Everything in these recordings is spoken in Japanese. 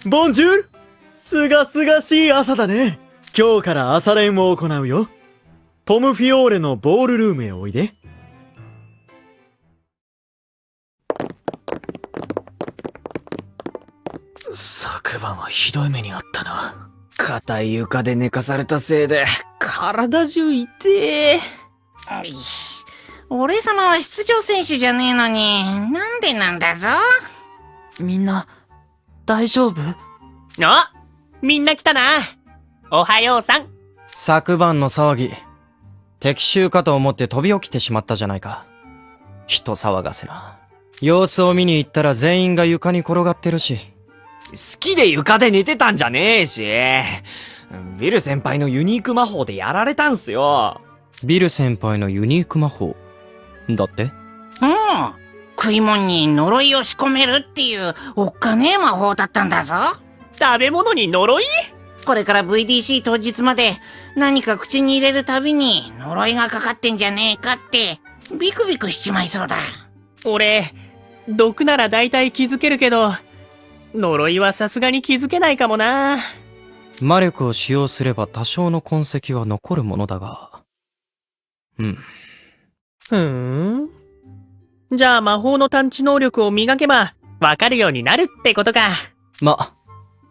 ボンジュール。すがすがしい朝だね。今日から朝練を行うよ。ポムフィオーレのボールルームへおいで。昨晩はひどい目にあったな。硬い床で寝かされたせいで体中痛え。俺様は出場選手じゃねえのに、なんでなんだぞ。みんな、大丈夫？あ、みんな来たな。おはようさん。昨晩の騒ぎ、敵襲かと思って飛び起きてしまったじゃないか。人騒がせな。様子を見に行ったら全員が床に転がってるし。好きで床で寝てたんじゃねえし。ビル先輩のユニーク魔法でやられたんすよ。ビル先輩のユニーク魔法だって？食い物に呪いを仕込めるっていうおっかねえ魔法だったんだぞ。食べ物に呪い？これから VDC 当日まで何か口に入れるたびに呪いがかかってんじゃねえかってビクビクしちまいそうだ。俺、毒なら大体気づけるけど、呪いはさすがに気づけないかもな。魔力を使用すれば多少の痕跡は残るものだが。じゃあ魔法の探知能力を磨けばわかるようになるってことか。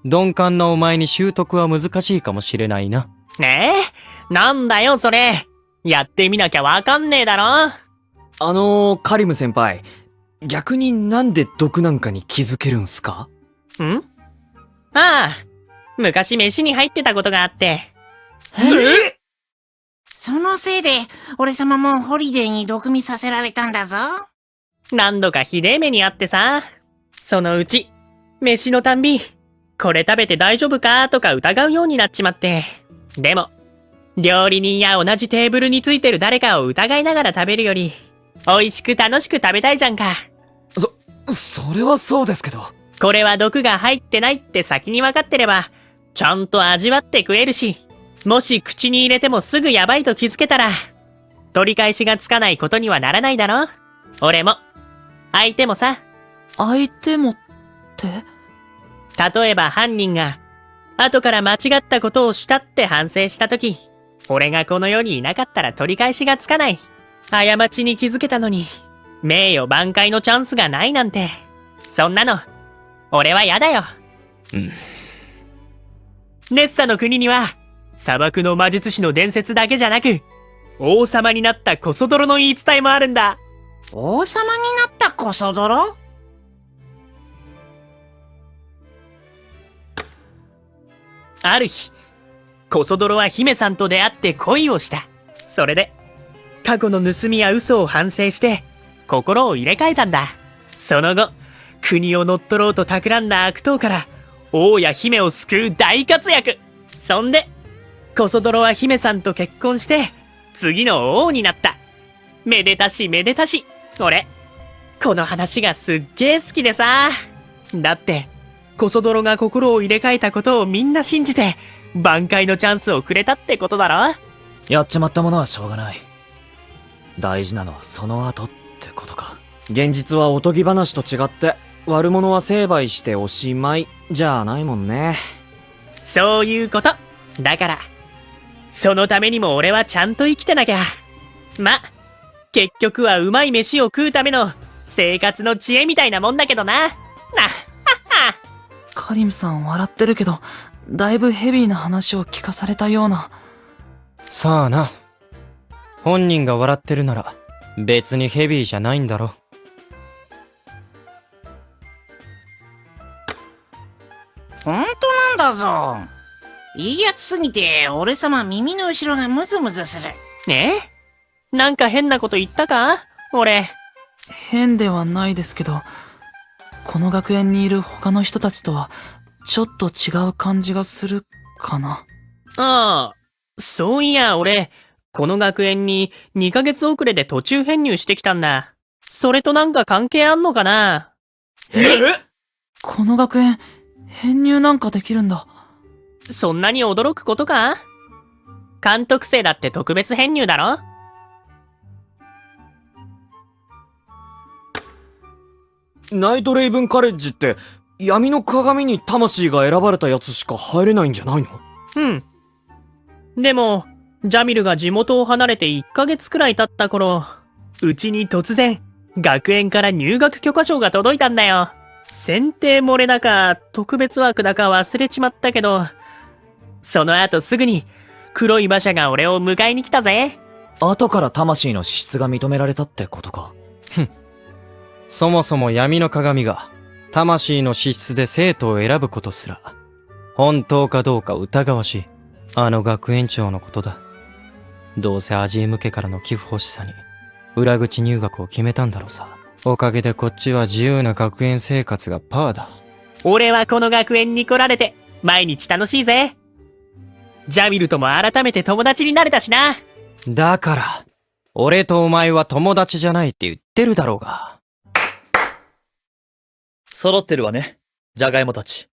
鈍感なお前に習得は難しいかもしれないな。ねえ、なんだよそれ。やってみなきゃわかんねえだろ。カリム先輩、逆になんで毒なんかに気づけるんすか？ああ、昔飯に入ってたことがあって。そのせいで俺様もホリデーに毒味させられたんだぞ。何度かひでえ目にあってさ。そのうち、飯のたんび、これ食べて大丈夫かとか疑うようになっちまって。でも、料理人や同じテーブルについてる誰かを疑いながら食べるより、美味しく楽しく食べたいじゃんか。それはそうですけど。これは毒が入ってないって先に分かってれば、ちゃんと味わって食えるし、もし口に入れてもすぐやばいと気づけたら、取り返しがつかないことにはならないだろ。俺も、相手もさ。相手もって？例えば犯人が、後から間違ったことをしたって反省したとき、俺がこの世にいなかったら取り返しがつかない。過ちに気づけたのに、名誉挽回のチャンスがないなんて、そんなの、俺は嫌だよ。ネッサの国には、砂漠の魔術師の伝説だけじゃなく、王様になったコソ泥の言い伝えもあるんだ。王様になったコソ泥？ある日、コソ泥は姫さんと出会って恋をした。それで、過去の盗みや嘘を反省して、心を入れ替えたんだ。その後、国を乗っ取ろうと企んだ悪党から、王や姫を救う大活躍。そんで、コソ泥は姫さんと結婚して、次の王になった。めでたしめでたし。俺、この話がすっげー好きでさ。だって、コソ泥が心を入れ替えたことをみんな信じて、挽回のチャンスをくれたってことだろ？やっちまったものはしょうがない。大事なのはその後ってことか。現実はおとぎ話と違って、悪者は成敗しておしまい、じゃないもんね。そういうこと。だから、そのためにも俺はちゃんと生きてなきゃ。結局はうまい飯を食うための生活の知恵みたいなもんだけどな。カリムさん笑ってるけど、だいぶヘビーな話を聞かされたような。さあな。本人が笑ってるなら、別にヘビーじゃないんだろ。ほんとなんだぞ。いいやつすぎて俺様耳の後ろがムズムズする。なんか変なこと言ったか？俺。変ではないですけど、この学園にいる他の人たちとはちょっと違う感じがするかな。ああ、そういや俺、この学園に2ヶ月遅れで途中編入してきたんだ。それとなんか関係あんのかな？この学園、編入なんかできるんだ。そんなに驚くことか？監督生だって特別編入だろ？ナイトレイブンカレッジって闇の鏡に魂が選ばれたやつしか入れないんじゃないの？うん。でも、ジャミルが地元を離れて1ヶ月くらい経った頃、うちに突然、学園から入学許可証が届いたんだよ。選定漏れだか、特別枠だか忘れちまったけど、その後すぐに、黒い馬車が俺を迎えに来たぜ。後から魂の資質が認められたってことか。そもそも闇の鏡が、魂の資質で生徒を選ぶことすら、本当かどうか疑わしい。あの学園長のことだ。どうせアジエム家からの寄付欲しさに、裏口入学を決めたんだろうさ。おかげでこっちは自由な学園生活がパーだ。俺はこの学園に来られて、毎日楽しいぜ。ジャミルとも改めて友達になれたしな。だから、俺とお前は友達じゃないって言ってるだろうが。揃ってるわね、ジャガイモたち。